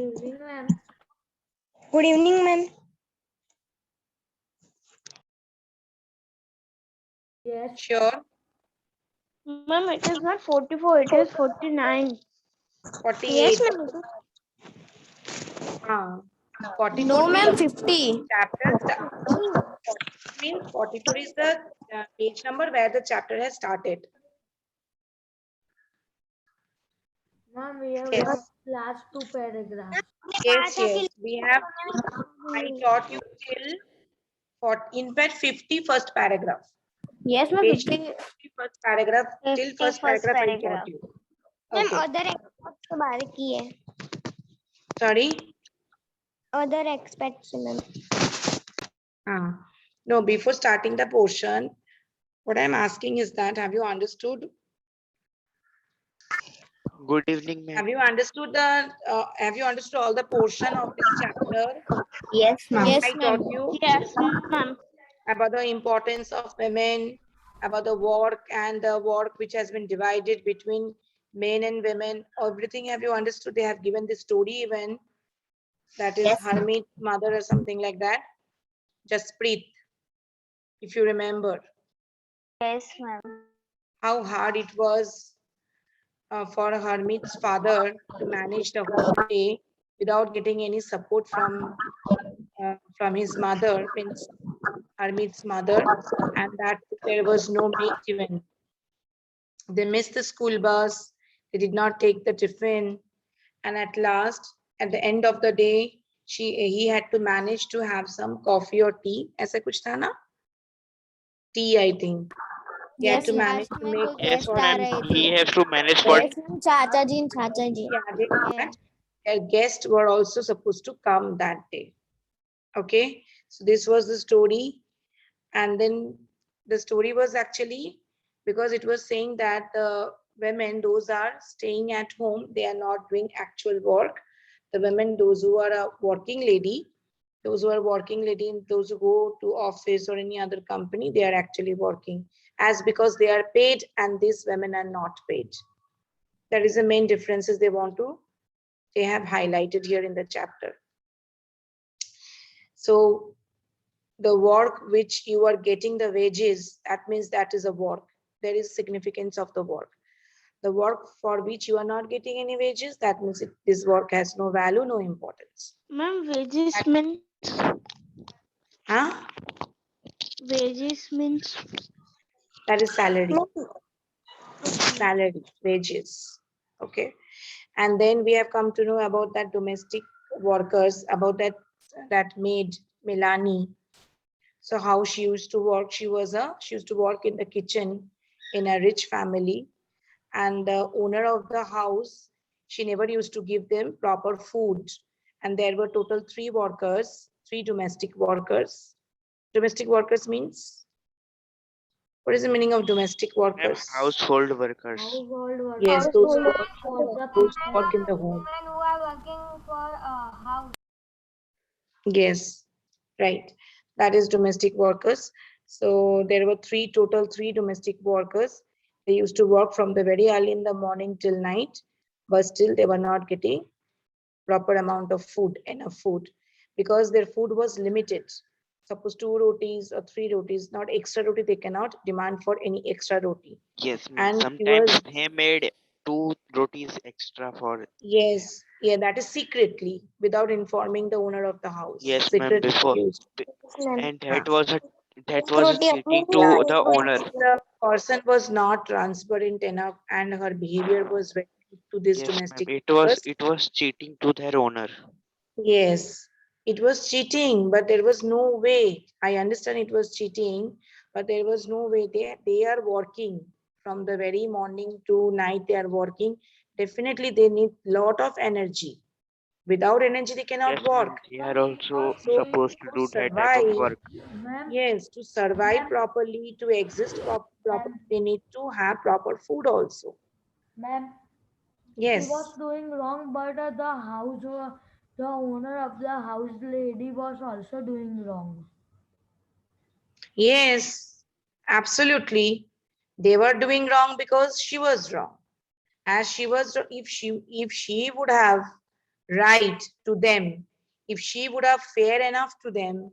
evening, ma'am. Good evening, ma'am. Yes. Sure. Ma'am, it is not 44, it is 49. 48. Yes, ma'am. 42 No, ma'am, means 50. chapter means 44 is the page number where the chapter has started. Ma'am, we have Yes. got last 2 paragraphs. Yes, yes. We have, I taught you till, in fact, 51st paragraph. Yes, ma'am, Page 50. 51st paragraph, till first 51st paragraph I taught paragraph. you. Ma'am, Okay. other aspects के बारे की है. Sorry? Other aspects, ma'am. No, before starting the portion, what I'm asking is that, have you understood? Good evening, Have ma'am. you understood have you understood all the portion of this chapter? Yes, ma'am. Yes, I ma'am. taught you Yes, ma'am. about the importance of women, about the work and the work which has been divided between men and women. Everything have you understood? They have given the story even, that is Yes. Hermit's mother or something like that. Jaspreet, if you remember, Yes, ma'am. how hard it was for Hermit's father to manage the whole day without getting any support from his mother, means Hermit's mother, and that there was no maid even. They missed the school bus, they did not take the tiffin, and at last, at the end of the day, he had to manage to have some coffee or tea. ऐसा कुछ था ना? Tea, I think. He had to manage to make tea Yes, for ma'am. He has to manage for. Yes, ma'am. Chacha ji and Chacha ji. yeah, their guests were also supposed to come that day. Okay, so this was the story, and then the story was actually because it was saying that the women, those are staying at home, they are not doing actual work. The women, those who are a working lady, those who are working lady, those who go to office or any other company, they are actually working, as because they are paid and these women are not paid. That is the main differences they have highlighted here in the chapter. So the work which you are getting the wages, that means that is a work. There is significance of the work. The work for which you are not getting any wages, that means this work has no value, no importance. Ma'am, wages means? Huh? Wages means? That is salary. Salary, wages. Okay. And then we have come to know about that domestic workers, about that maid, Milani. So how she used to work, she used to work in the kitchen in a rich family, and the owner of the house, she never used to give them proper food, and there were total 3 workers, 3 domestic workers. Domestic workers means, what is the meaning of domestic Ma'am, workers? household workers. Household workers. Yes, those who The work in the home. women who are working for a house. Yes, right. That is domestic workers. So there were total three domestic workers. They used to work from the very early in the morning till night, but still they were not getting proper amount of food, enough food, because their food was limited. Suppose 2 rotis or 3 rotis, not extra roti, they cannot demand for any extra roti. Yes, ma'am. And Sometimes they made 2 rotis extra for. yes, yeah, that is secretly, without informing the owner of the house. Yes, ma'am. Secretly Before, used. and Huh. that was cheating to the owner. The person was not transparent enough and her behavior was very rude to this Yes, ma'am. domestic It workers. was cheating to their owner. Yes, it was cheating, but there was no way. I understand it was cheating, but there was no way. They are working from the very morning to night. They are working. Definitely, they need lot of energy. Without energy, they cannot Yes, ma'am. work. They are also So supposed to to do that type of survive, work. Ma'am, yes, to survive properly, to exist properly, they need to have proper food also. ma'am, he Yes, was doing wrong, but the owner of the house lady was also doing wrong. yes, absolutely. They were doing wrong because she was wrong. As she was, if she would have right to them, if she would have fair enough to them,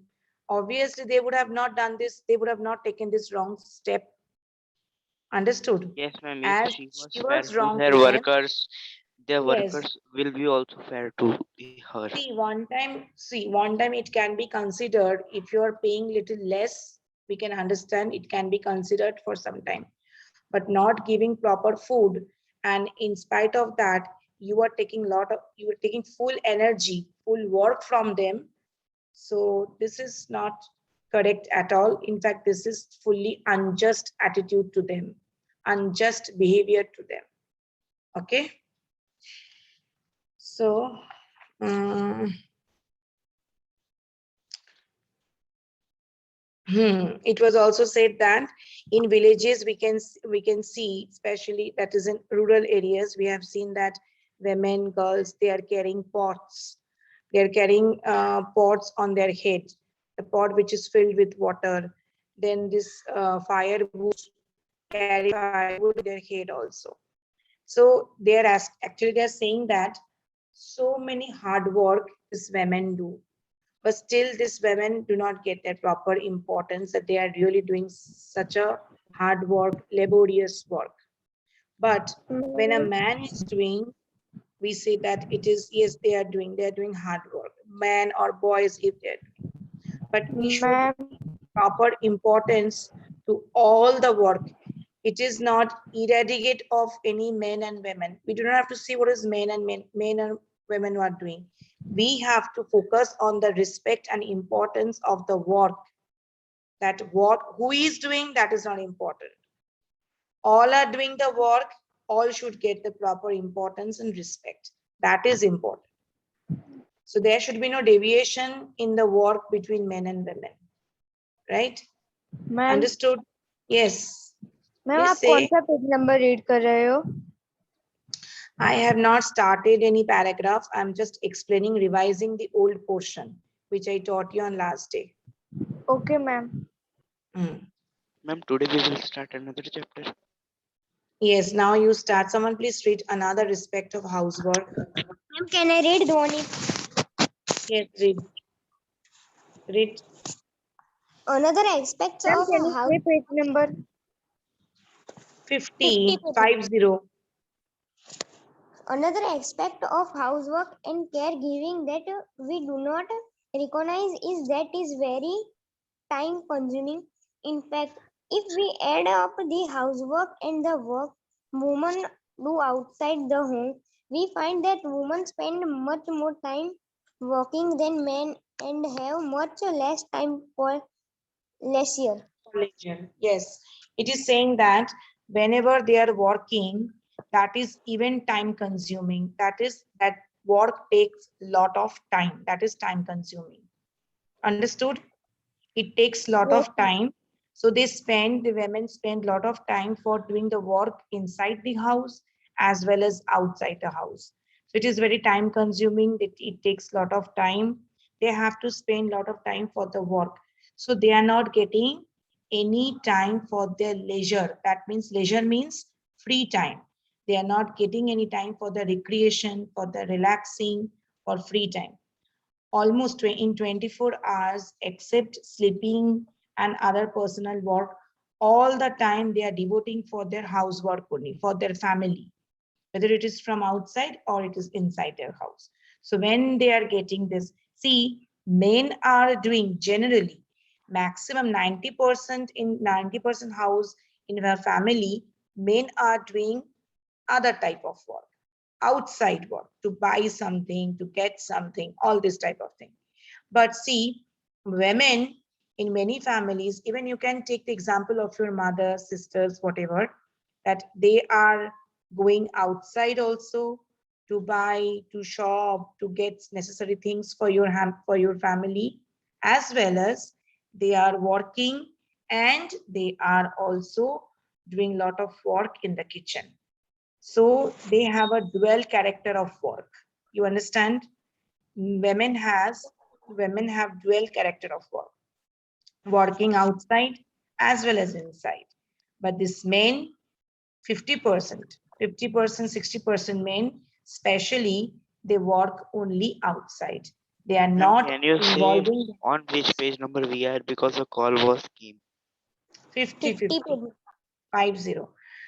obviously they would have not done this, they would have not taken this wrong step. Understood? Yes, ma'am. If As she was she fair was to wrong her to them, workers, their yes. workers will be also fair to her. See, one time it can be considered, if you are paying little less, we can understand it can be considered for some time. But not giving proper food, and in spite of that, you are taking full energy, full work from them. So this is not correct at all. In fact, this is fully unjust attitude to them, unjust behavior to them. Okay. So um, it was also said that in villages we can see, especially that is in rural areas, we have seen that women, girls, they are carrying pots. They are carrying pots on their head, the pot which is filled with water. Then this firewood, carry firewood in their head also. So they are actually they are saying that so many hard work these women do, but still these women do not get their proper importance, that they are really doing such a hard work, laborious work. But when a Ma'am, man is doing, we say that it is, yes, they are doing hard work, man or boys, if they're doing. But we should ma'am, proper importance to all the work. It is not eradicate of any men and women. We do not have to see what is men and women are doing. We have to focus on the respect and importance of the work. That what who is doing, that is not important. All are doing the work. All should get the proper importance and respect. That is important. So there should be no deviation in the work between men and women. Right? Ma'am Understood? Yes. Ma'am Please आप कौन say. सा page number read कर रहे हो? I have not started any paragraph. I'm just explaining, revising the old portion, which I taught you on last day. Okay ma'am. Hmm. Ma'am, today we will start another chapter. Yes, now you start. Someone please read another respect of housework. Ma'am, can I read Dhwani? Yes, read. Read. Another aspect Ma'am, of can a you Hmm. say house page number? 50 50, pages. 50. Another aspect of housework and caregiving that we do not recognize is that is very time consuming. In fact, if we add up the housework and the work women do outside the home, we find that women spend much more time working than men and have much less time for leisure. Religion. Yes, it is saying that whenever they are working, that is even time consuming. That work takes lot of time. That is time consuming. Understood? It takes lot Yes, of time. So the women spend lot of time for doing the work inside the house as well as outside the house. So it is very time consuming. It takes lot of time. They have to spend lot of time for the work. So they are not getting any time for their leisure. That means leisure means free time. They are not getting any time for the recreation, for the relaxing, for free time. Almost in 24 hours, except sleeping and other personal work, all the time they are devoting for their housework only, for their family, whether it is from outside or it is inside their house. So when they are getting this, see, men are doing generally maximum 90% in 90% house in her family, men are doing other type of work, outside work, to buy something, to get something, all this type of thing. But see, women in many families, even you can take the example of your mother, sisters, whatever, that they are going outside also to buy, to shop, to get necessary things for for your family, as well as they are working and they are also doing lot of work in the kitchen. So they have a dual character of work. You understand? Women has Women have dual character of work, working outside as well as inside. But this men, 50%, 60% men, especially they work only outside. They are Ma'am, not can you say involving on which page number we are, because the call was came? 50 50 50 pages. 50.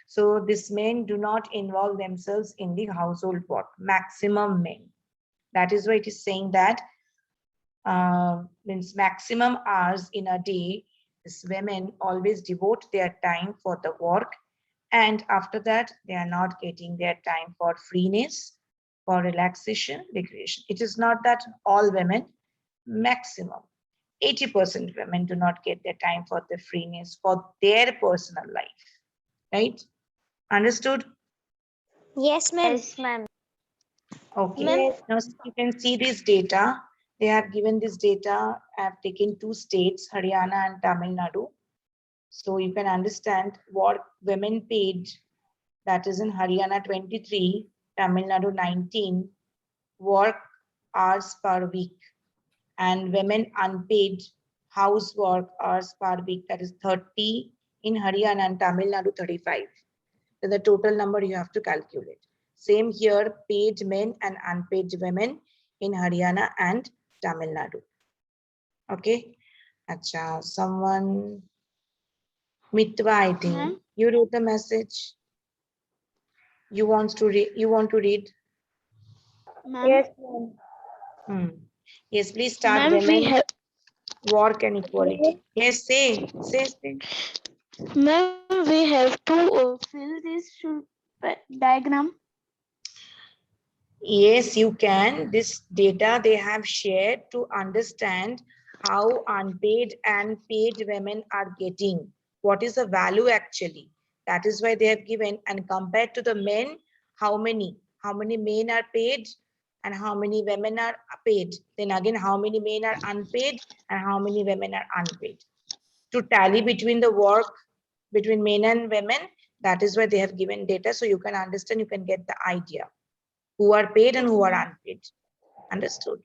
So these men do not involve themselves in the household work, maximum men. That is why it is saying that means maximum hours in a day, these women always devote their time for the work, and after that they are not getting their time for freeness, for relaxation, recreation. It is not that all women, maximum 80% women do not get their time for the freeness for their personal life, right? Understood? Yes, ma'am. Yes, ma'am. Okay. Ma'am, Now you can see this data. They have given this data. I have taken two states, Haryana and Tamil Nadu. So you can understand what women paid, that is in Haryana 23, Tamil Nadu 19 work hours per week, and women unpaid housework hours per week, that is 30 in Haryana and Tamil Nadu 35. So the total number you have to calculate. Same here, paid men and unpaid women in Haryana and Tamil Nadu. Okay. Acha, someone, Mitwa, I think. You wrote the message. You want to read? You want to read? yes, ma'am. Hmm. Yes, please start. Ma'am, we Women, have work and equality. Yes, say. ma'am, we have to fill this diagram. Yes, you can. This data they have shared to understand how unpaid and paid women are getting. What is the value actually? That is why they have given, and compared to the men, how many? How many men are paid and how many women are paid? Then again, how many men are unpaid and how many women are unpaid? To tally between the work between men and women, that is why they have given data, so you can understand, you can get the idea who are paid and who are unpaid. Understood?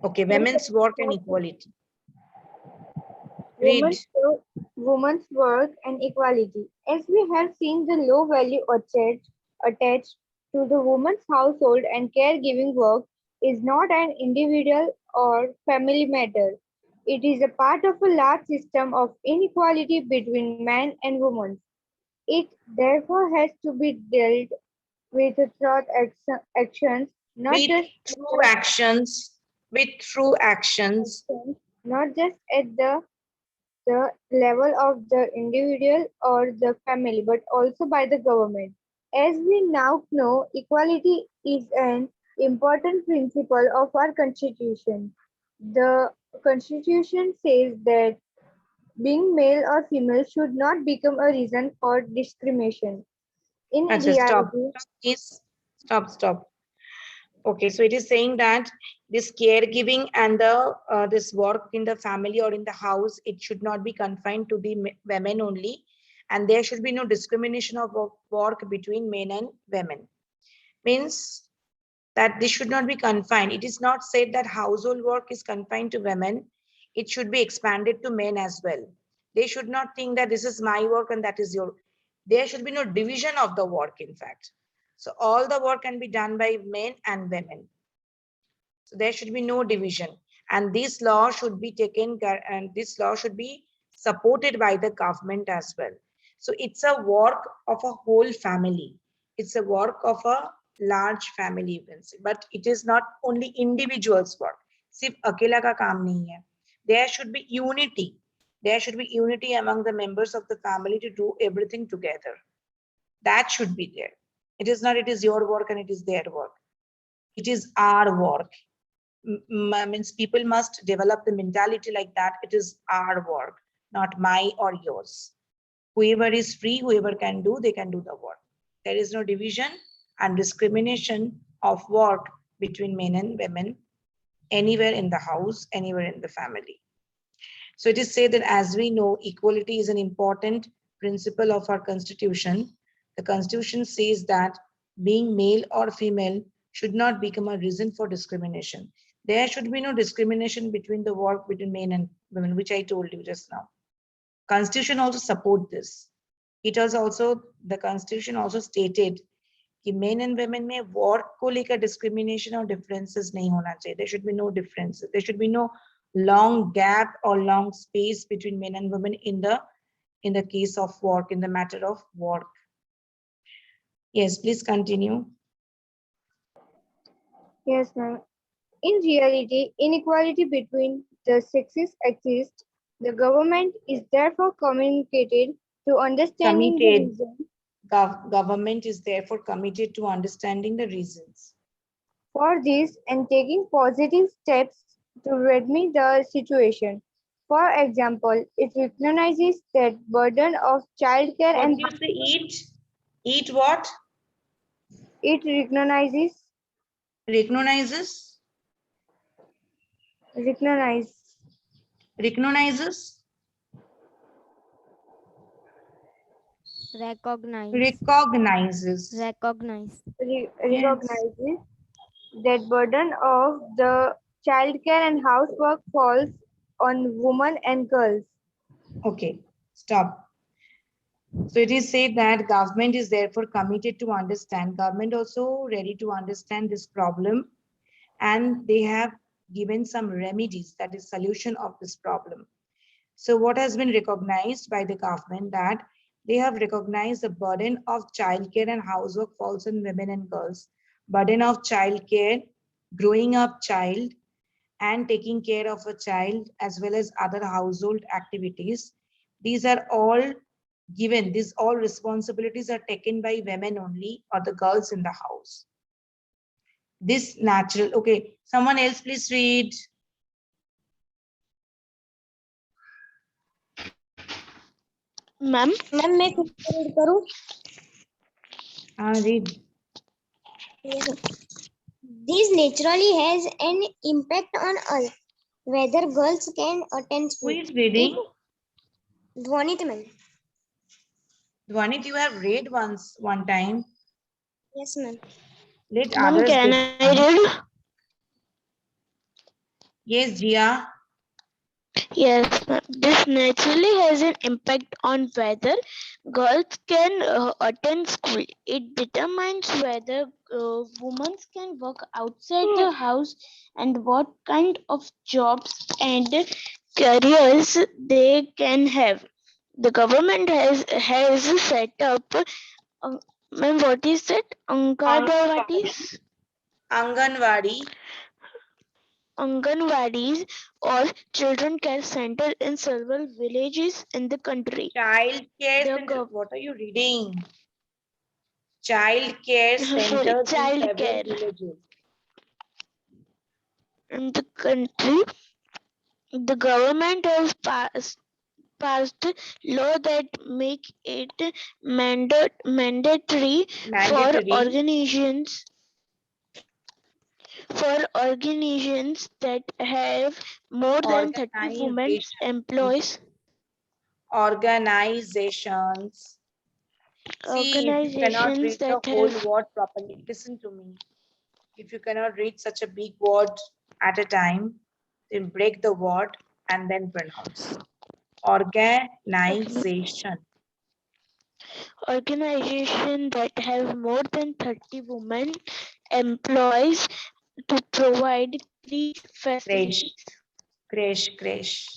Okay, women's work and equality. Read. Women's work and equality. As we have seen, the low value attached to the woman's household and caregiving work is not an individual or family matter. It is a part of a large system of inequality between men and women. It therefore has to be dealt with through actions, not With just true actions, with true actions. not just at the level of the individual or the family, but also by the government. As we now know, equality is an important principle of our Constitution. The Constitution says that being male or female should not become a reason for discrimination. In Acha, stop. reality, Stop, please. Stop. Okay, so it is saying that this caregiving and the this work in the family or in the house, it should not be confined to the women only, and there should be no discrimination of work between men and women. Means that this should not be confined. It is not said that household work is confined to women. It should be expanded to men as well. They should not think that this is my work and that is your. There should be no division of the work, in fact. So all the work can be done by men and women. So there should be no division. And this law should be taken, and this law should be supported by the government as well. So it's a work of a whole family. It's a work of a large family, you can say. But it is not only individuals' work. सिर्फ अकेला का काम नहीं है. There should be unity. There should be unity among the members of the family to do everything together. That should be there. It is not, it is your work and it is their work. It is our work. Means people must develop the mentality like that. It is our work, not my or yours. Whoever is free, whoever can do, they can do the work. There is no division and discrimination of work between men and women anywhere in the house, anywhere in the family. So it is said that, as we know, equality is an important principle of our constitution. The constitution says that being male or female should not become a reason for discrimination. There should be no discrimination between the work between men and women, which I told you just now. Constitution also support this. It has also, the constitution also stated कि men and women में work को लेकर discrimination और differences नहीं होना चाहिए. There should be no differences. There should be no long gap or long space between men and women in the case of work, in the matter of work. Yes, please continue. Yes, ma'am. In reality, inequality between the sexes exists. The government is therefore communicated to understanding the Committed. reason Government is therefore committed to understanding the reasons for this and taking positive steps to remedy the situation. For example, it recognizes that burden of childcare What and did you say? Eat? Eat what? it recognizes Recognizes? recognize Recognizes? Recognize. Recognizes. Recognize. Yes. recognizes that burden of the childcare and housework falls on women and girls. Okay, stop. So it is said that government is therefore committed to understand. Government also ready to understand this problem, and they have given some remedies, that is solution of this problem. So what has been recognized by the government, that they have recognized the burden of childcare and housework falls on women and girls. Burden of childcare, growing up child, and taking care of a child, as well as other household activities. These are all given, these all responsibilities are taken by women only, or the girls in the house. This natural, okay, someone else please read. Ma'am, ma'am मैं खुद से read करूँ? Read. Yes, ma'am. This naturally has an impact on us, whether girls can attend Who school. is reading? Dhwanit ma'am. Dwanit, you have read once, one time. Yes, ma'am. Let ma'am, others can get I chance. read? Yes, Jia. Yes, ma'am. This naturally has an impact on whether girls can attend school. It determines whether women can work outside the house and what kind of jobs and careers they can have. The government has set up, ma'am, what is that? Anganwadis? Anganwadi. Anganwadis or children care center in several villages in the country. Child care The center. What are you reading? Child care sorry, centers in child several care villages. in the country. The government has passed law that make it mandatory Mandatory. for organizations that have more than 30 women Organizations. employees. Organizations. See, if you cannot Organizations read the that whole have word properly, listen to me. If you cannot read such a big word at a time, then break the word and then pronounce. Organization. organizations that have more than 30 women employees to provide creche Creche. facilities. Creche. Creche.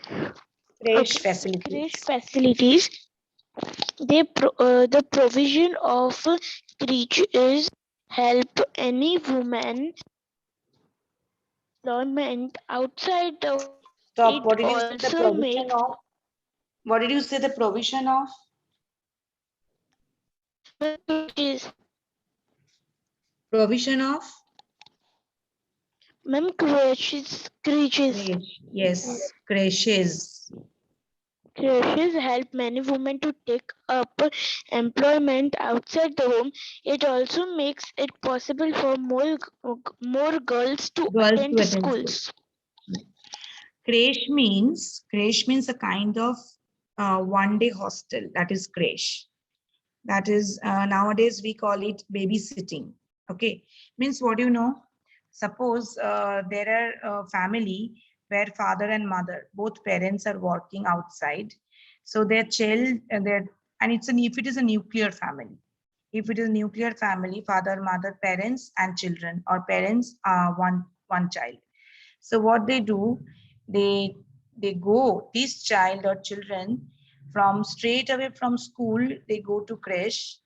Creche Okay, creche facilities. facilities. The provision of creches help any woman employment outside the home. Stop. It What did you say? The also provision makes of? What did you say? The provision of? creches. Provision of? Ma'am, creches. Creche. Yes. Creches. Creches help many women to take up employment outside the home. It also makes it possible for more girls to Girls to attend attend school. schools. Creche means a kind of one-day hostel. That is creche. That is nowadays we call it babysitting. Okay, means what you know. Suppose there are a family where father and mother, both parents are working outside, so their child, and it's if it is a nuclear family. If it is nuclear family, father, mother, parents, and children, or parents are one child. So what they do, they go, this child or children, from straight away from school, they go to creche,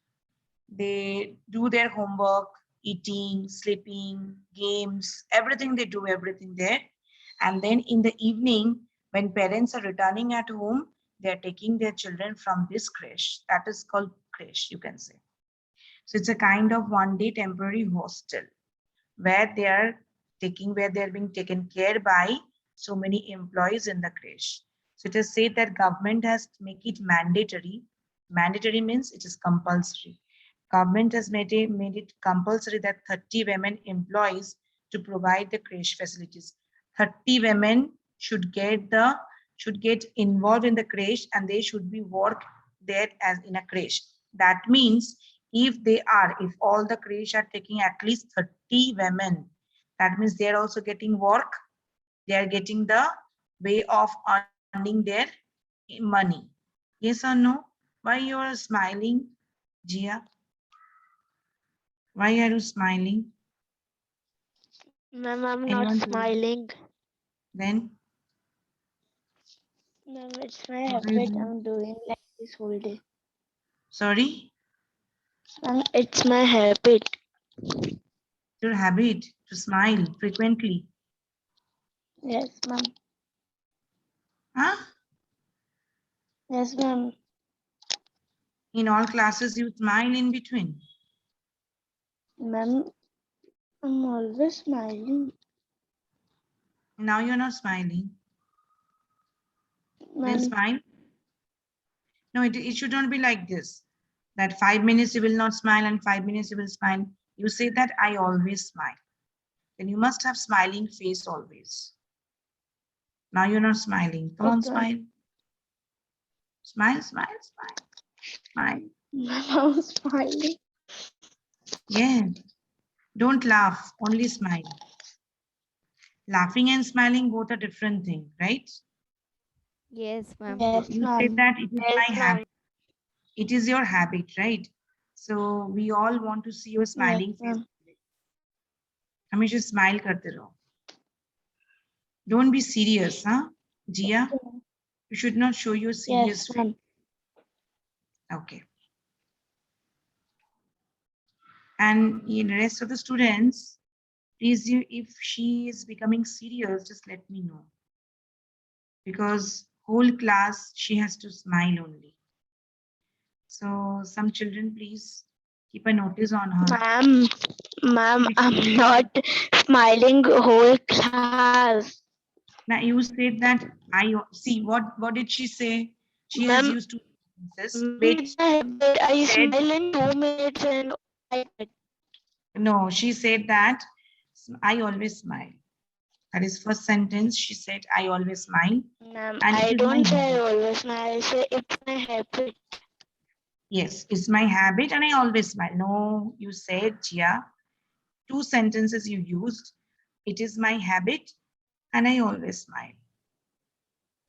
they do their homework, eating, sleeping, games, everything they do, everything there. And then in the evening, when parents are returning at home, they are taking their children from this creche. That is called creche, you can say. So it's a kind of 1 day temporary hostel where they are being taken care by so many employees in the creche. So it is said that government has to make it mandatory. Mandatory means it is compulsory. Government has made it compulsory that 30 women employees to provide the creche facilities. 30 women should get involved in the creche, and they should be work there as in a creche. That means if all the creche are taking at least 30 women, that means they are also getting work. They are getting the way of earning their money. Yes or no? Why you are smiling, Jia? Why are you smiling? Ma'am, I'm not Anyone told you? smiling. Then Ma'am, it's my what are you habit. doing? I'm doing like this whole day. Sorry? Ma'am, it's my habit. Your habit to smile frequently. Yes, ma'am. Huh? Yes, ma'am. In all classes, you smile in between. Ma'am, I'm always smiling. Now you're not smiling. Then Ma'am, smile. No, it should not be like this. That 5 minutes you will not smile and 5 minutes you will smile. You say that I always smile. Then you must have smiling face always. Now you're not smiling. Come on, okay. smile. Smile, smile, smile. Smile. Ma'am, I'm smiling. Yeah. Don't laugh, only smile. Laughing and smiling both are different thing, right? Yes, ma'am. So Yes, you said ma'am. that it is Yes, my ma'am. habit. It is your habit, right? So we all want to see your Yes, smiling face. ma'am. हमेशा smile करते रहो. Don't be serious, huh? Jia, you should not show your Yes, serious face. ma'am. Okay. And in the rest of the students, please, if she is becoming serious, just let me know. Because whole class, she has to smile only. So some children, please keep a notice on her. Ma'am, She becomes I'm serious. not smiling whole class. Now you said that I see what did she say? She has Ma'am, used two sentences. ma'am, Wait, it's my habit. she I said smile in 2 minutes and like that. no, she said that I always smile. That is first sentence. She said I always smile, Ma'am, and it I is my don't say I habit. always smile. I say it's my habit. Yes, it's my habit, and I always smile. No, you said, Jia, two sentences you used. It is my habit, and I always smile.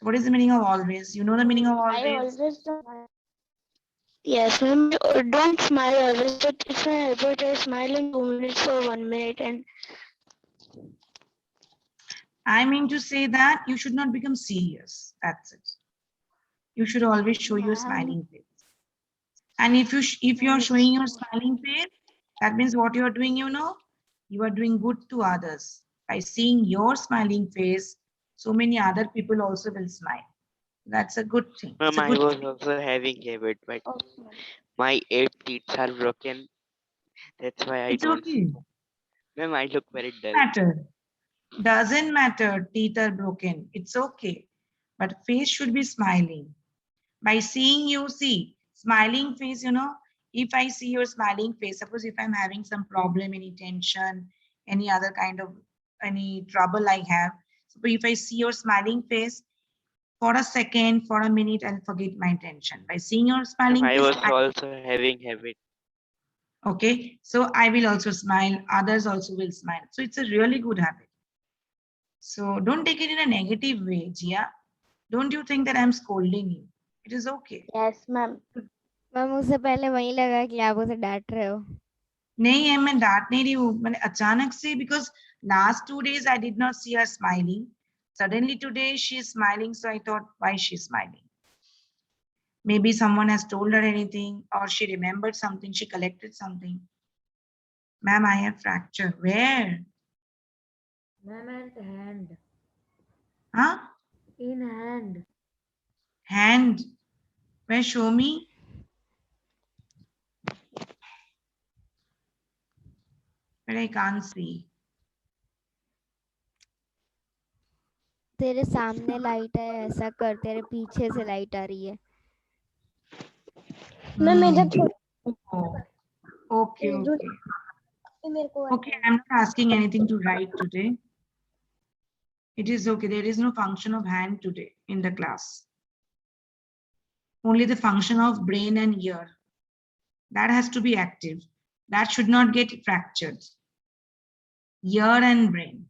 What is the meaning of always? You know the meaning of I always? always don't smile. Yes, ma'am, I don't smile always, but it's my habit. I smile in 2 minutes or 1 minute and I mean to say that you should not become serious. That's it. You should always show your ma'am, smiling face. And if you ma'am, are it's showing your too. smiling face, that means what you are doing, you know, you are doing good to others. By seeing your smiling face, so many other people also will smile. That's a good thing. It's Ma'am, a I good was thing. also having habit, but Okay, ma'am. my 8 teeth are broken. That's why I It's don't okay. smoke. Ma'am, I look very dull. Matter. Doesn't matter. Teeth are broken. It's okay. But face should be smiling. By seeing you, see, smiling face, you know, if I see your smiling face, suppose if I'm having some problem, any tension, any other kind of any trouble I have, so if I see your smiling face for a second, for a minute, I'll forget my tension. By seeing your Ma'am, smiling I face, was also having habit. okay, so I will also smile, others also will smile. So it's a really good habit. So don't take it in a negative way, Jia. Don't you think that I'm scolding you? It is okay. Yes, ma'am. Ma'am उससे पहले वही लगा कि आप उसे डांट रहे हो। नहीं है, मैं डांट नहीं रही हूँ, मैंने अचानक से, because last 2 days I did not see her smiling. Suddenly today she is smiling, so I thought, why she is smiling? Maybe someone has told her anything, or she remembered something, she collected something. Ma'am, I have fracture. Where? Ma'am, and hand. Huh? In hand. Hand. Where? Show me. But I can't see. तेरे सामने light है, ऐसा कर, तेरे पीछे से light आ रही है। मैम इधर Oh, okay, okay. मेरे को Okay, I'm not asking anything to write today. It is okay. There is no function of hand today in the class. Only the function of brain and ear. That has to be active. That should not get fractured. Ear and brain.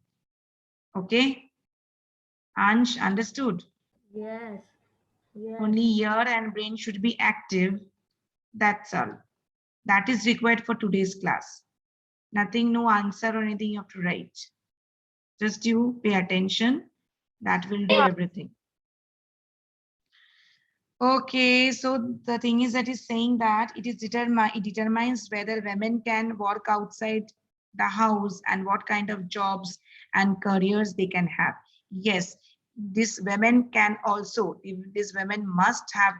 Okay? Ansh, understood? Yes. Yes. Only ear and brain should be active. That's all. That is required for today's class. Nothing, no answer or anything you have to write. Just you pay attention. That will do everything. Okay, so the thing is that is saying that it determines whether women can work outside the house and what kind of jobs and careers they can have. Yes, this women can also, these women must have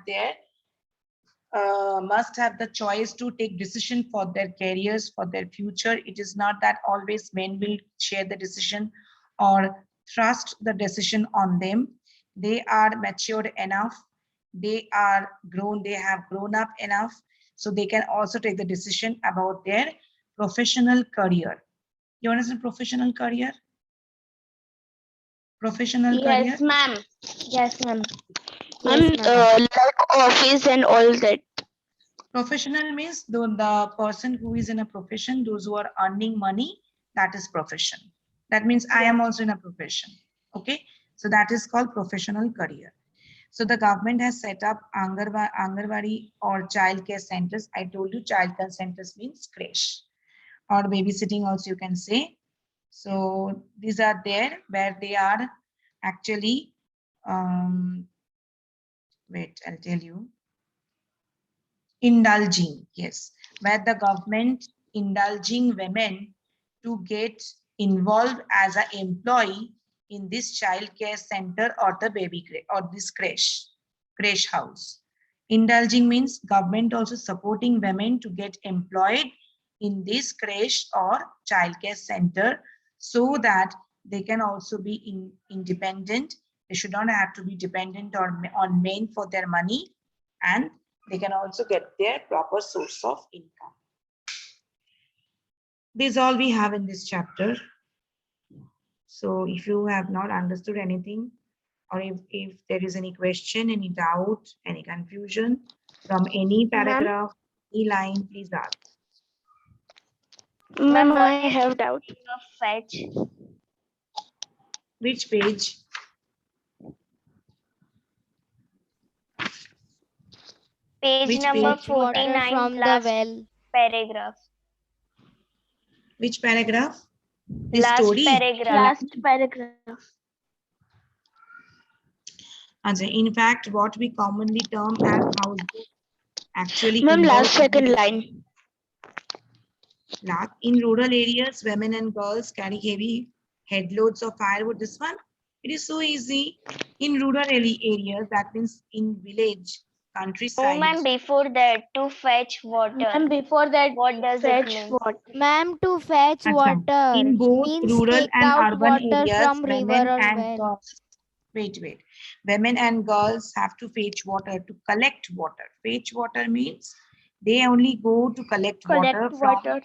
the choice to take decision for their careers, for their future. It is not that always men will share the decision or trust the decision on them. They are matured enough, they are grown, they have grown up enough, so they can also take the decision about their professional career. You understand professional career? Professional career? Yes, ma'am. Yes, ma'am. Yes, Ma'am, ma'am. like office and all that. Professional means the person who is in a profession, those who are earning money, that is profession. That means I am also in a profession. Okay, so that is called professional career. So the government has set up Angarwadi or child care centers. I told you child care centers means creche or babysitting also you can say. So these are there where they are actually, wait, I'll tell you. Indulging, yes, where the government indulging women to get involved as an employee in this child care center or the baby or this creche house. Indulging means government also supporting women to get employed in this creche or child care center so that they can also be independent. They should not have to be dependent on men for their money, and they can also get their proper source of income. This is all we have in this chapter. So if you have not understood anything, or if there is any question, any doubt, any confusion from any Ma'am, paragraph, any line, please ask. ma'am, I have doubt. Fetch. Which page? Page Which number page? Fetch water 49, from the last well. paragraph. Which paragraph? This Last story? paragraph. Last paragraph. Ajay, in fact, what we commonly term as housework actually Ma'am, involves last second line. in rural areas, women and girls carry heavy headloads of firewood. This one, it is so easy. In rural areas, that means in village, No, countryside. ma'am, before that, to fetch water. Ma'am, before that, what does it mean? Water. Ma'am, to fetch Achha, water in both means rural take and out urban water areas, from river women or and well. girls, wait, women and girls have to fetch water to collect water. Fetch water means they only go to collect water from,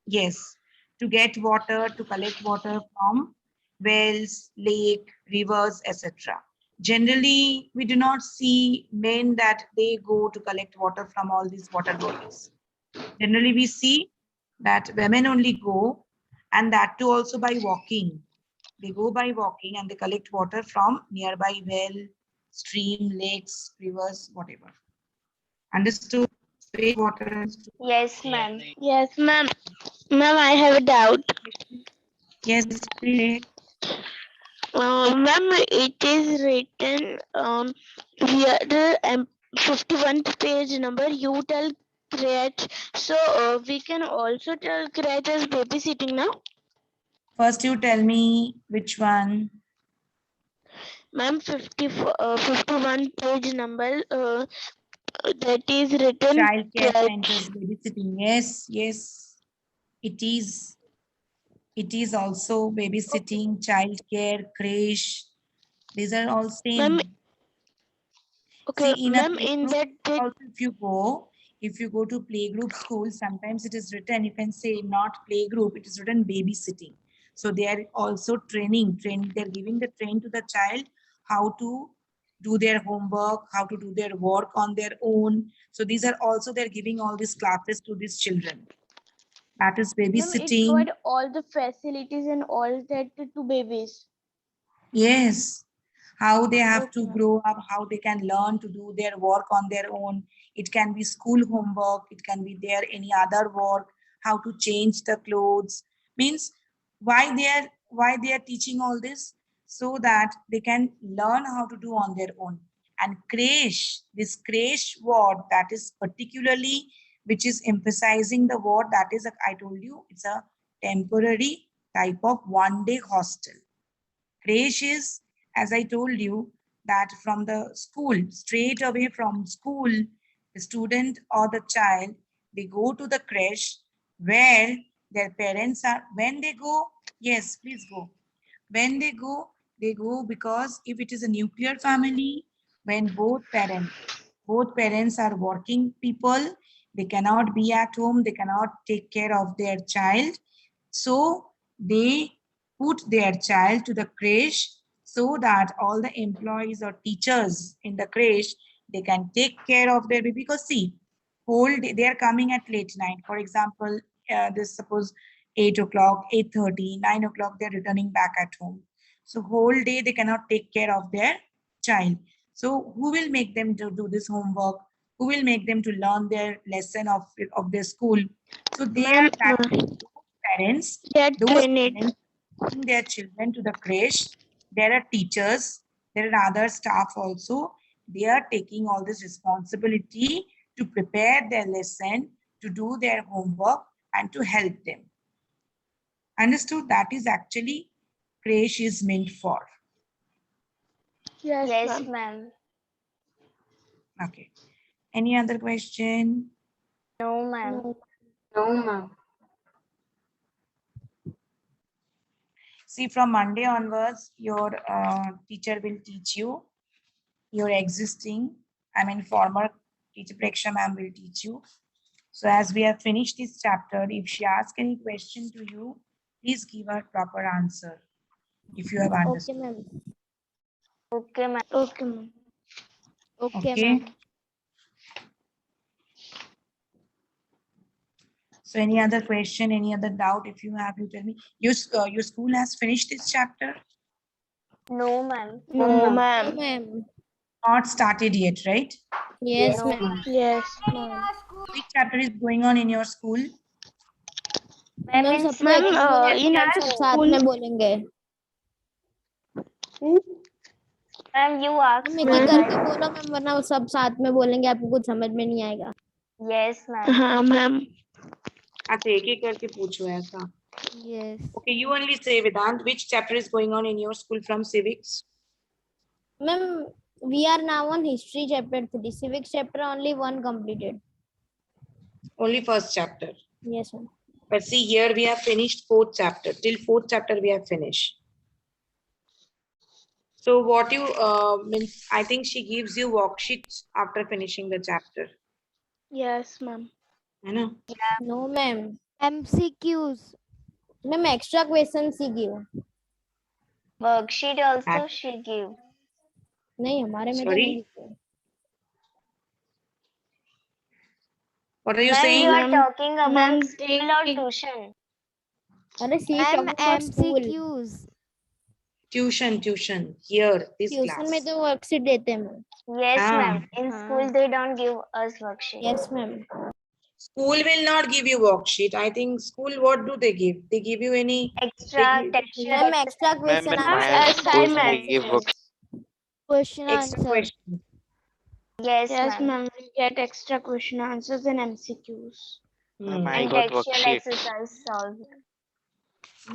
yes, to get water, to collect water from wells, lake, rivers, etc. Generally, we do not see men that they go to collect water from all these water bodies. Generally, we see that women only go, and that too also by walking. They go by walking and they collect water from nearby well, stream, lakes, rivers, whatever. Understood? Sweet water understood? Yes, ma'am. Yes, ma'am. Ma'am, I have a doubt. Yes, please. Ma'am, it is written here the 51st page number. You tell crèche, so we can also tell crèche as babysitting now. First, you tell me which one. Ma'am, 51 page number. That is written Child care centers, crèche. babysitting. Yes, yes, it is. It is also babysitting, child care, creche. These are all Ma'am, same. okay, See, in a ma'am, play in group, that also if you go to playgroup school, sometimes it is written, you can say not playgroup, it is written babysitting. So they are also they're giving the train to the child how to do their homework, how to do their work on their own. So these are also, they're giving all these classes to these children. That is ma'am, it babysitting. provide all the facilities and all that to babies. Yes. How they have Okay, to ma'am. grow up, how they can learn to do their work on their own. It can be school homework, it can be their any other work, how to change the clothes. Means why they are teaching all this? So that they can learn how to do on their own. And creche, this creche word, that is particularly which is emphasizing the word that is, I told you, it's a temporary type of one-day hostel. Creche is, as I told you, that from the school, straight away from school, the student or the child, they go to the creche where their parents are. When they go, yes, please go. When they go because if it is a nuclear family, when both parents are working people, they cannot be at home, they cannot take care of their child. So they put their child to the creche so that all the employees or teachers in the creche, they can take care of their baby. Because see, whole day they are coming at late night. For example, this suppose 8 o'clock, 8:30, 9 o'clock, they're returning back at home. So whole day they cannot take care of their child. So who will make them to do this homework? Who will make them to learn their lesson of their school? So they are Ma'am, that parents, they are those trained. parents bring their children to the creche. There are teachers, there are other staff also. They are taking all this responsibility to prepare their lesson, to do their homework, and to help them. Understood? That is actually creche is meant for. Yes, Yes, ma'am. ma'am. Okay. Any other question? No, ma'am. See, from Monday onwards, your teacher will teach you your existing, former teacher Preksha ma'am will teach you. So as we have finished this chapter, if she asks any question to you, please give her proper answer if you have Okay, understood. ma'am. Okay, ma'am. Okay, ma'am. Okay, Okay. ma'am. So any other question, any other doubt, if you have, you tell me. Your school has finished this chapter? No, ma'am. No, No, ma'am. ma'am. Not started yet, right? Yes, No, ma'am. Yes. Ma'am. Which chapter is going on in your school? ma'am. Ma'am In सबको Ma'am, एक एक minute in में हम our सब साथ school, में बोलेंगे. ma'am, you हम asked एक me, एक ma'am. करके right? बोलो मैम वरना सब साथ में बोलेंगे आपको कुछ समझ में नहीं आएगा. Yes, ma'am. हाँ, ma'am. अच्छा एक एक करके पूछो ऐसा. Yes. Okay, you only say Vedant, which chapter is going on in your school from civics? Ma'am, we are now on history chapter 3. Civics chapter only one completed. Only first chapter. Yes, ma'am. But see here we have finished fourth chapter. Till fourth chapter we have finished. So what you means, I think she gives you worksheets after finishing the chapter. Yes, ma'am. I know. No, ma'am. MCQs. Ma'am, extra questions he give. Worksheet also she give. नहीं हमारे में तो Sorry, नहीं देते. what are you Ma'am, you saying? are Ma'am, talking about ma'am, school or tuition? अरे she is Ma'am, talking about school. MCQs. Tuition, tuition. Here, this tuition में class. तो worksheet देते हैं ma'am. Yes, Ah, ma'am. In school, they don't give us worksheet. Yes ma'am. school will not give you worksheet. I think school, what do they give? They give you any, they Extra give texture ma'am exercise. Extra Ma'am, question in Ma'am, my answer. school assignment. we give books. Question extra answer. question? Yes, Yes, ma'am. ma'am. We get extra question answers and MCQs. Ma'am, I And got textual worksheet. exercise solved.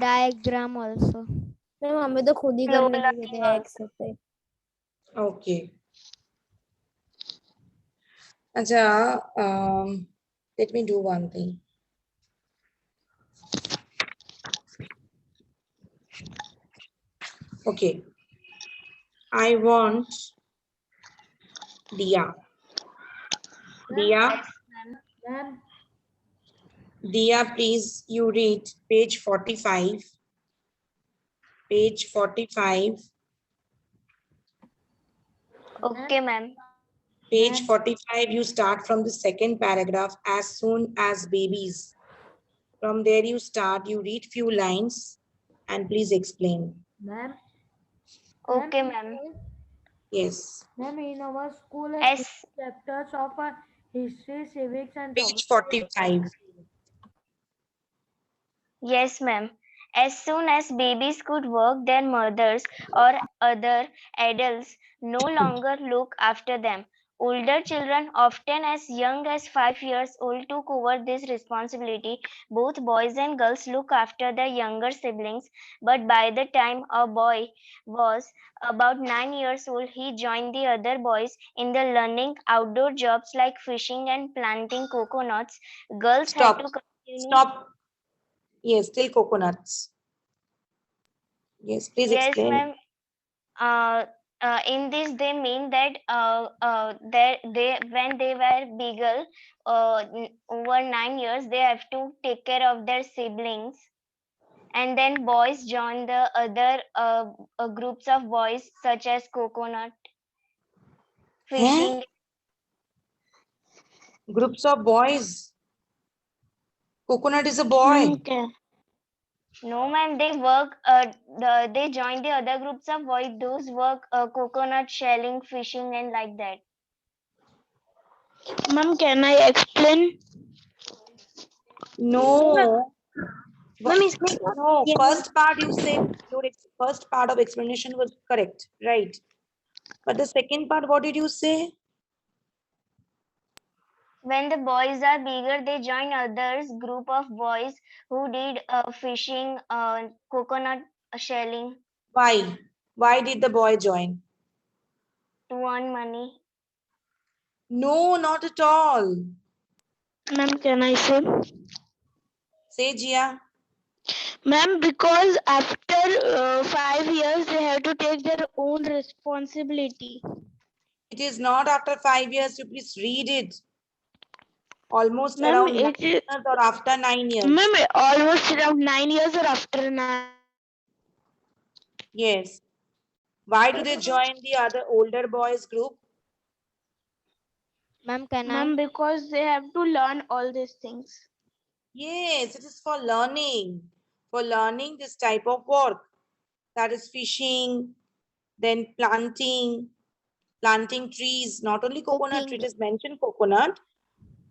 Diagram also. Ma'am हमें तो खुद ही Slow करने के learning कहते हैं also. Exercise. Okay. Acha, let me do one thing. Okay. I want Dia. Dia, Ma'am, Dia, please, you read page 45. Page 45. Okay, ma'am. Page 45, you start from the second paragraph, as soon as babies. From there you start, you read few lines and please explain. ma'am. Okay, ma'am. Yes. Ma'am, in our school, S. chapters of history, civics, and Page geography. 45. Yes, ma'am. As soon as babies could walk, their mothers or other adults no longer look after them. Older children, often as young as 5 years old, took over this responsibility. Both boys and girls look after their younger siblings, but by the time a boy was about 9 years old, he joined the other boys in the learning outdoor jobs like fishing and planting coconuts. Girls had Stop. to continue. Stop. Yes, still coconuts. Yes, please Yes, explain. ma'am. In this, they mean that they when they were bigger, over 9 years, they have to take care of their siblings, and then boys join the other groups of boys such as coconut Huh? fishing. Groups of boys. Coconut is a ma'am boy. क्या. No, ma'am. They work. They join the other groups of boys. Those work coconut shelling, fishing, and like that. Ma'am can I explain. No. Ma'am इसमें No, first part you said, your first part of explanation was correct, right? But the second part, what did you say? When the boys are bigger, they join others group of boys who did fishing, coconut shelling Why? Why did the boy join? to earn money. No, not at all. Ma'am can I से. Say, Jia. Ma'am, because after 5 years they have to take their own responsibility. It is not after 5 years. You please read it. Almost Ma'am, around 9 years or after 9 years. ma'am, almost around 9 years or after 9. Yes. Why do they join the other older boys group? Ma'am can I. Ma'am, because they have to learn all these things. Yes, it is for learning. For learning this type of work. That is fishing, then planting trees, not only coconut tree, Cooking. it is mentioned coconut,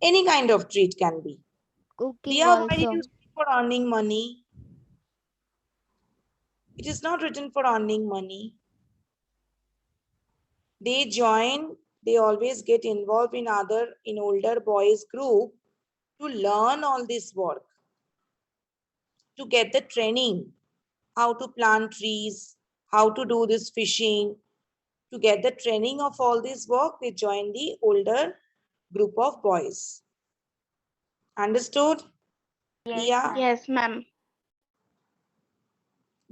any kind of tree it can be. Cooking Dia, why did also. you say for earning money? It is not written for earning money. They join, they always get involved in older boys group to learn all this work, to get the training, how to plant trees, how to do this fishing. To get the training of all this work, they join the older group of boys. Understood? Yes, Dia? ma'am. Yes, ma'am.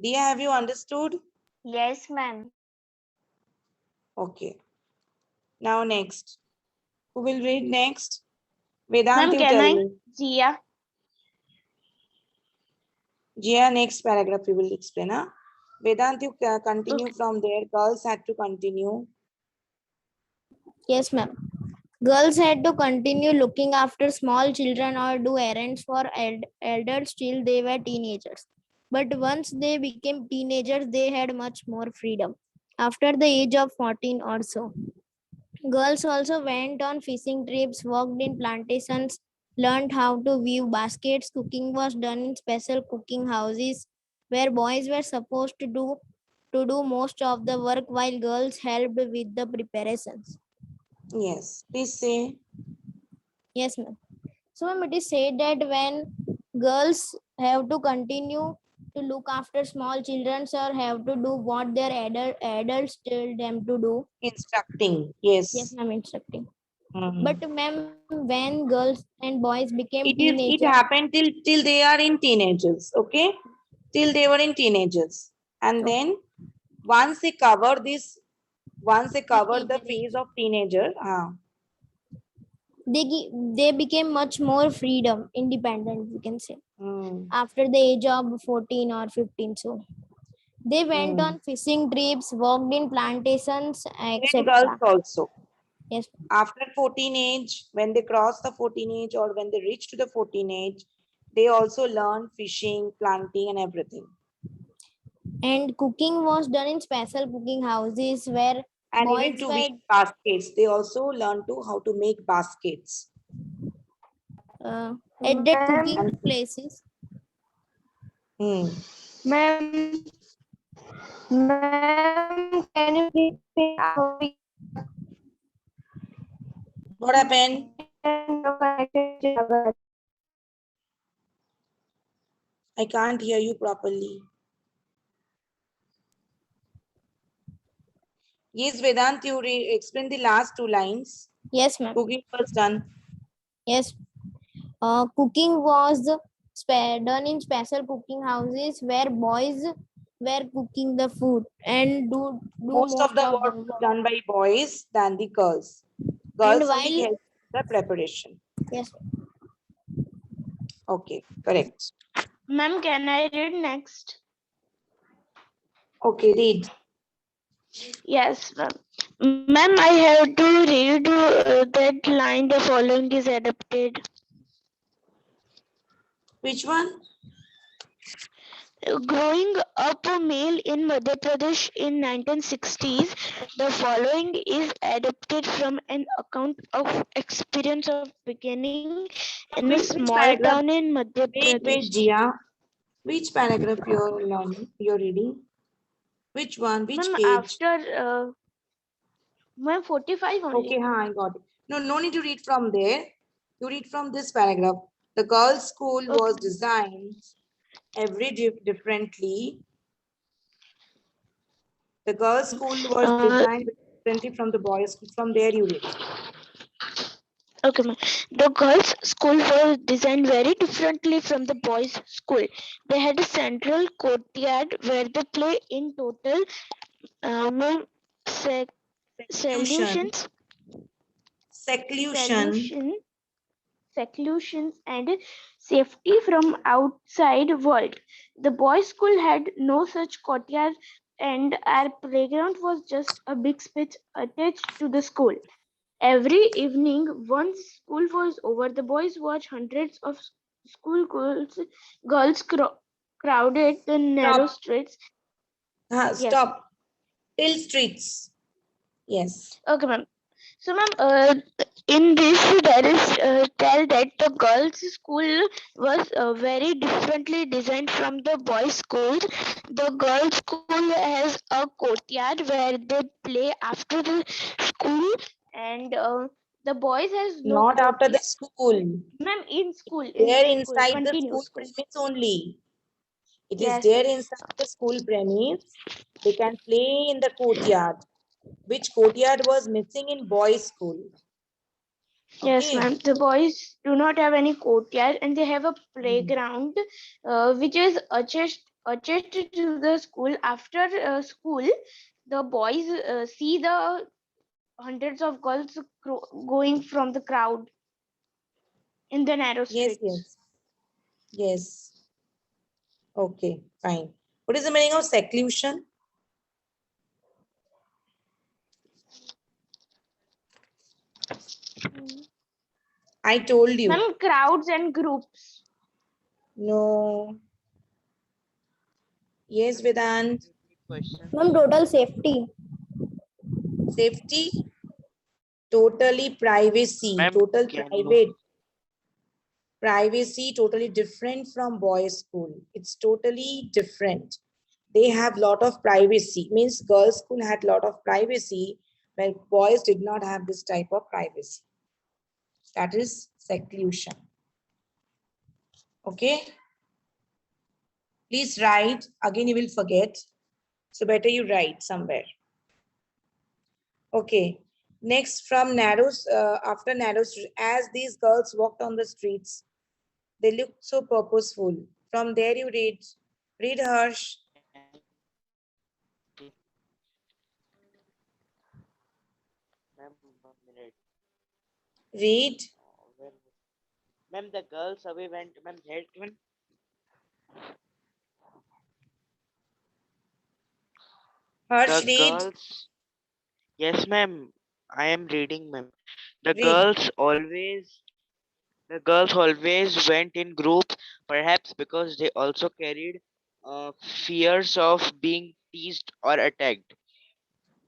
Dia, have you understood? Yes, ma'am. Okay. Now next. Who will read next? Vedant, Ma'am, you can tell I? me. Jia. Jia, next paragraph you will explain. Huh? Vedant, you continue from there. Girls had to continue. Yes, ma'am. Girls had to continue looking after small children or do errands for elders till they were teenagers. But once they became teenagers, they had much more freedom. After the age of 14 or so, girls also went on fishing trips, worked in plantations, learned how to weave baskets. Cooking was done in special cooking houses where boys were supposed to do most of the work while girls helped with the preparations. Yes, please say. Yes, ma'am. So, ma'am, it is said that when girls have to continue to look after small children or have to do what their adults tell them to do. Instructing. Yes, Yes. ma'am, instructing. Mhm. But, ma'am, when girls and boys became It teenagers, happened till they are in teenagers, okay? Till they were in teenagers. And okay, then once they cover this, once they cover the teenager phase age, of teenager, they became much more freedom, independent, we can say, mm, after the age of 14 or 15. So, they went mm. on fishing trips, worked in plantations, Even girls etc. also. Yes. After 14 age, when they cross the 14 age or when they reach to the 14 age, they also learn fishing, planting and everything. And cooking was done in special cooking houses where And even boys to were weave baskets, they also learn to how to make baskets. at that Ma'am, cooking And places. hmm, ma'am, ma'am, can you please say our what happened? your connection is Jagat? I can't hear you properly. Yes, Vedant, you explain the last two lines. Yes, ma'am. Cooking was done. Yes. Cooking was done in special cooking houses where boys were cooking the food and do Most of most the of the work was work. done by boys than the girls. And Girls only while help the preparation. yes, Okay, correct. Ma'am, can I read next? Okay, read. Yes, ma'am. Ma'am, I have to read that line. The following is adapted. Which one? Growing up a male in Madhya Pradesh in 1960s, the following is adapted from an account of experience of beginning in a Which small town paragraph? in Madhya Wait, Pradesh. Jia. Which paragraph you're learning? You're reading? Which one? Which Ma'am, page? after ma'am 45 Okay, only. I got it. No, no need to read from there. You read from this paragraph. The girls' school Okay. was designed every differently. The girls' school was Uh, designed differently from the boys' school. From there, you read. okay, ma'am. The girls' school was designed very differently from the boys' school. They had a central courtyard where they play in total ma'am, Seclusion. solutions, Seclusion. solution, seclusions and safety from outside world. The boys' school had no such courtyard and our playground was just a big space attached to the school. Every evening, once school was over, the boys watched hundreds of school girls crowded the narrow Stop. streets. Yes. Stop. Till streets. Yes. Okay, ma'am. So, ma'am, in this there is tell that the girls' school was very differently designed from the boys' school. The girls' school has a courtyard where they play after the school, and the boys has no Not after the courtyard. school. Ma'am, in There school, inside the continue school school. premise only. It is Yes, there yes, inside the school premise. They can play in the courtyard, which courtyard was missing in boys' school. yes, Okay. ma'am. The boys do not have any courtyard, and they have a Hmm. playground, which is attached to the school. After school, the boys see the hundreds of girls going from the crowd in the narrow Yes, streets. yes, yes. Okay, fine. What is the meaning of seclusion? I told you. Ma'am, crowds and groups. No. Yes, Vedant. Question. Ma'am, total safety. Safety, totally privacy, Ma'am, total can you? private. Privacy totally different from boys school. It's totally different. They have lot of privacy. Means girls school had lot of privacy, while boys did not have this type of privacy. That is seclusion. Okay. Please write. Again, you will forget. So better you write somewhere. Okay. Next, from narrows, after narrows, as these girls walked on the streets, they looked so purposeful. From there, you read. Read, Harsh. Ma'am, 1 minute. Read. Ma'am, the girls away went. Ma'am, that one. Harsh, The read. girls. Yes, ma'am. I am reading, ma'am. The Read. girls always. The girls always went in groups, perhaps because they also carried fears of being teased or attacked.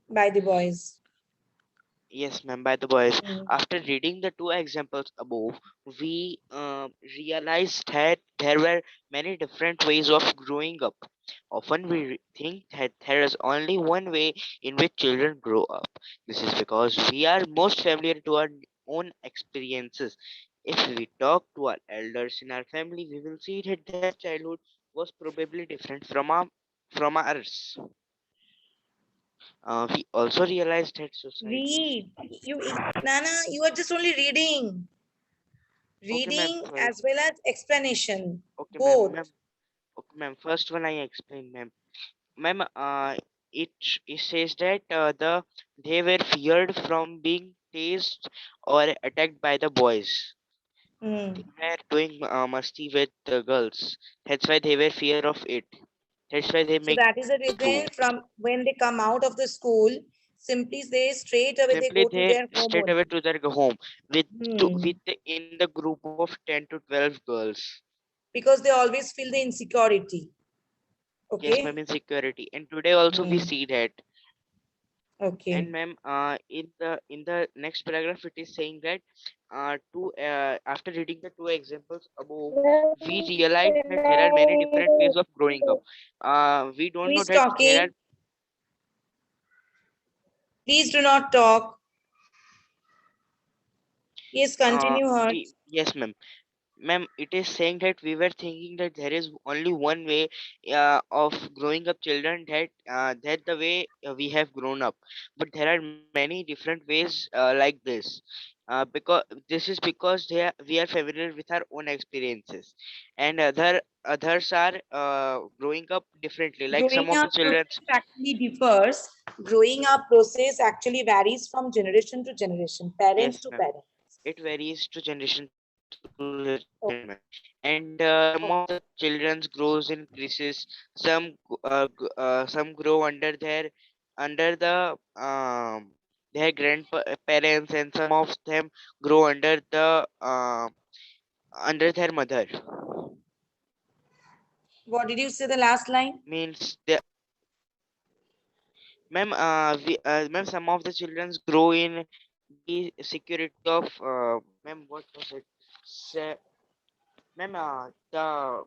By the boys. Yes, ma'am, by the boys. Hmm. After reading the two examples above, we realized that there were many different ways of growing up. Often we think that there is only one way in which children grow up. This is because we are most familiar to our own experiences. If we talk to our elders in our family, we will see that their childhood was probably different from ours. We also realized that society. Read. Nana, you are just only reading. Okay, ma'am. Reading as well as explanation. Okay, Both. okay, ma'am. First one I explained, ma'am. Ma'am, it says that they were feared from being tased or attacked by the boys. Hmm. They were doing musty with the girls. That's why they were fear of it. That's why they So make that is the do. reason from when they come out of the school, simply they straight away they Simply go to they their home straight away only. to their home Hmm. in the group of 10 to 12 girls. Because they always feel the insecurity. Yes, ma'am, Okay. insecurity. And today also we Hmm. see that. And Okay. ma'am, in the next paragraph, it is saying that two after reading the two examples above, we realize that there are many different ways of growing up. We Who don't know is that there are talking? Please do not talk. Yes, continue, Harsh. yes, ma'am. Ma'am, it is saying that we were thinking that there is only one way of growing up children, that the way we have grown up, but there are many different ways like this. Because this is because we are familiar with our own experiences, and others are growing up differently. Like some Growing of up the children, process actually differs. Growing up process actually varies from generation to generation, parent yes, to ma'am, parent. it varies to generation to generation, ma'am. Okay. And some of the children grows in creases. Some grow under their grandparents, and some of them grow under their mother. What did you say the last line? Means the ma'am, some of the children grow in the security of ma'am, what was it? Se- Ma'am, the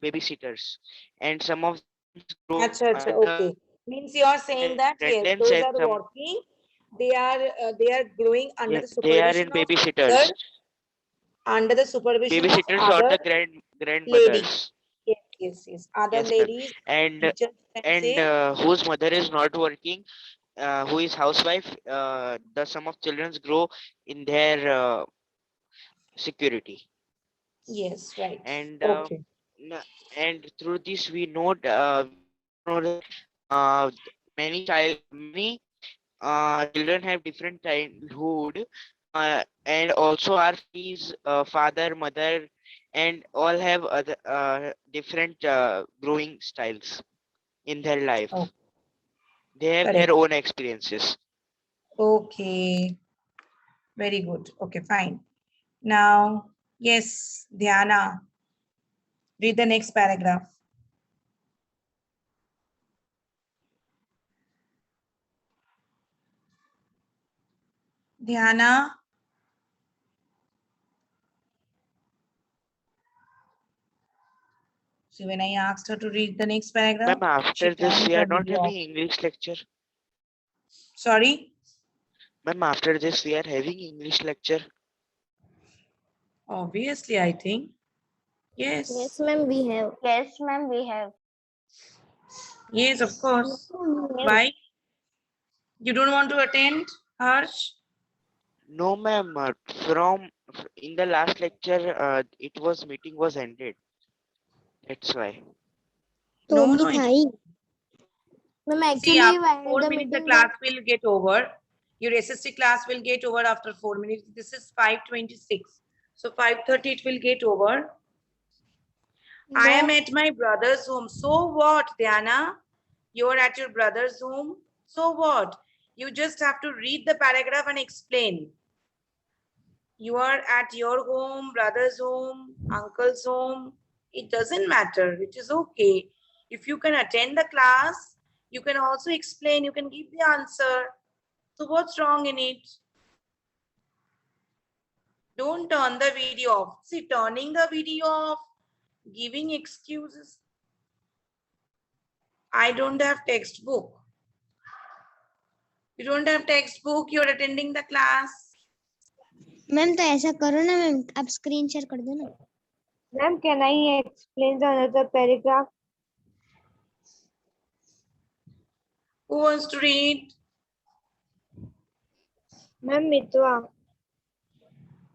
babysitters, and some of the children grow Acha, acha, under okay. Means you are their saying that yes, grandparents, those and are some, working. They are growing yeah, under the they are in supervision of babysitters, other, under the supervision of babysitters or other the lady. grandmothers. Yes, yes, yes. Other Yes, ma'am. ladies, and teachers can and say whose mother is not working, who is housewife, the some of children grow in their security. yes, right. and Okay. n- and through this we also know that uh, many children have different childhood, and also our families, father, mother, and all have other different growing styles in their Oh, life. They have their correct. own experiences. Okay. Very good. Okay, fine. Now, yes, Dhyana. Read the next paragraph. Dhyana. So when I asked her to read the next paragraph, Ma'am, she after this, turned we her are not video having off. English lecture. Sorry? Ma'am, after this, we are having English lecture. Obviously, I think. Yes, Yes. ma'am, we have. Yes, ma'am, we have. Yes, of course. Why? You don't want to attend, Harsh? No, ma'am. From in the last lecture, meeting was ended. That's why. तो No, भी no. था ही. Ma'am, See, actually, after while 4 the minutes, the meeting class was will get over. Your SST class will get over after 4 minutes. This is 5:26. So 5:30 it will get over. I am ma'am, at my brother's home. So what, Diana? You're at your brother's home. So what? You just have to read the paragraph and explain. You are at your home, brother's home, uncle's home. It doesn't matter. It is okay. If you can attend the class, you can also explain, you can give the answer. So what's wrong in it? Don't turn the video off. See, turning the video off, giving excuses. I don't have textbook. You don't have textbook, you're attending the class. Ma'am तो ऐसा करो ना ma'am, आप screen share कर दो ना. Ma'am, can I explain the another paragraph? Who wants to read? Ma'am, Mitwa.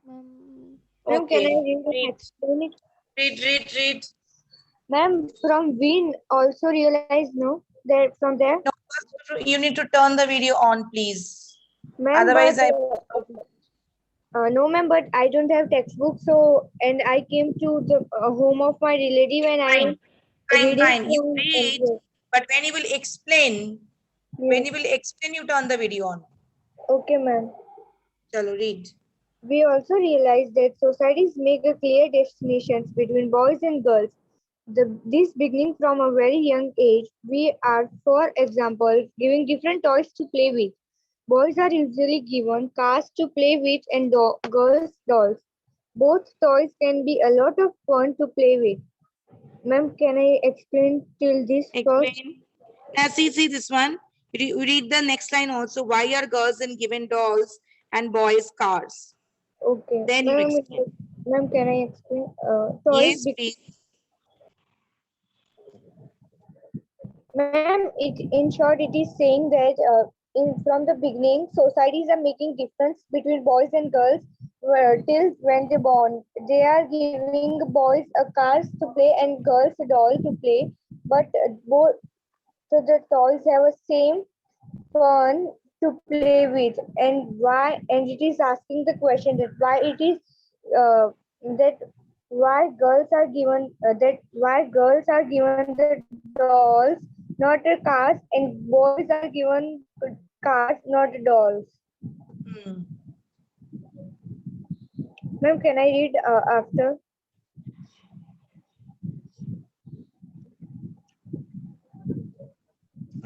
Ma'am, Ma'am, can I Okay, read and read, explain it? read. Ma'am, from we also realize no that from there. No, first you need to turn the video on, please. Ma'am, Otherwise, but I no, ma'am, but I don't have textbook. So, and I came to the home of my relative, and I am reading fine. You from. read, but when you will explain, Yes. you turn the video on. Okay, ma'am. Chalo, read. We also realize that societies make a clear distinctions between boys and girls. This beginning from a very young age, we are, for example, giving different toys to play with. Boys are usually given cars to play with and girls dolls. Both toys can be a lot of fun to play with. Ma'am, can I explain till this first? Explain. Now, see this one. Read the next line also. Why are girls and given dolls and boys cars? Okay. Then you explain. Ma'am, can I explain? Yes, please. Ma'am, in short, it is saying that from the beginning, societies are making difference between boys and girls till when they born. They are giving boys a cars to play and girls a doll to play, but both so the toys have a same fun to play with. And why? And it is asking the question that why it is that why girls are given dolls, not a cars, and boys are given cars, not dolls. Hmm. Ma'am, can I read after?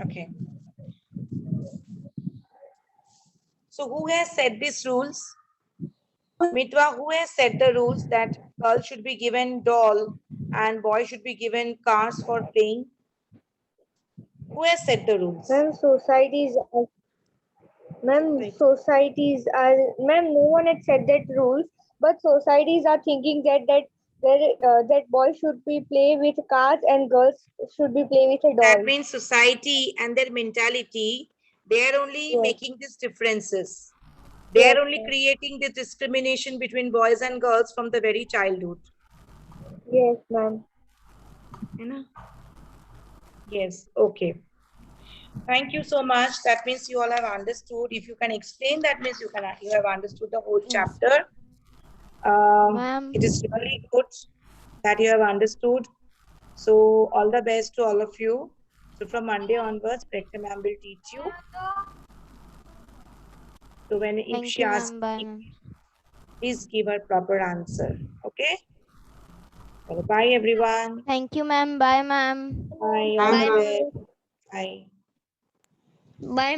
Okay. So who has set these rules? Mitwa, who has set the rules that girl should be given doll and boy should be given cars for playing? Who has set the rules? Ma'am, ma'am, no one had said that rules, but societies are thinking that boys should be play with cars and girls should be play with a That doll. means society and their mentality, they are only Yes. making these differences. They Yes, are only ma'am. creating this discrimination between boys and girls from the very childhood. Yes, ma'am. Yes, okay. Thank you so much. That means you all have understood. If you can explain, that means you have understood the whole yes. chapter. Ma'am, It is really good that you have understood. So all the best to all of you. So from Monday onwards, Rector ma'am will teach you. So if thank she you, asks, ma'am. Bye, ma'am. please give her proper answer. Okay. Bye, everyone. Thank you, ma'am. Bye, ma'am. Bye. All Bye, the ma'am. best. Bye. Bye,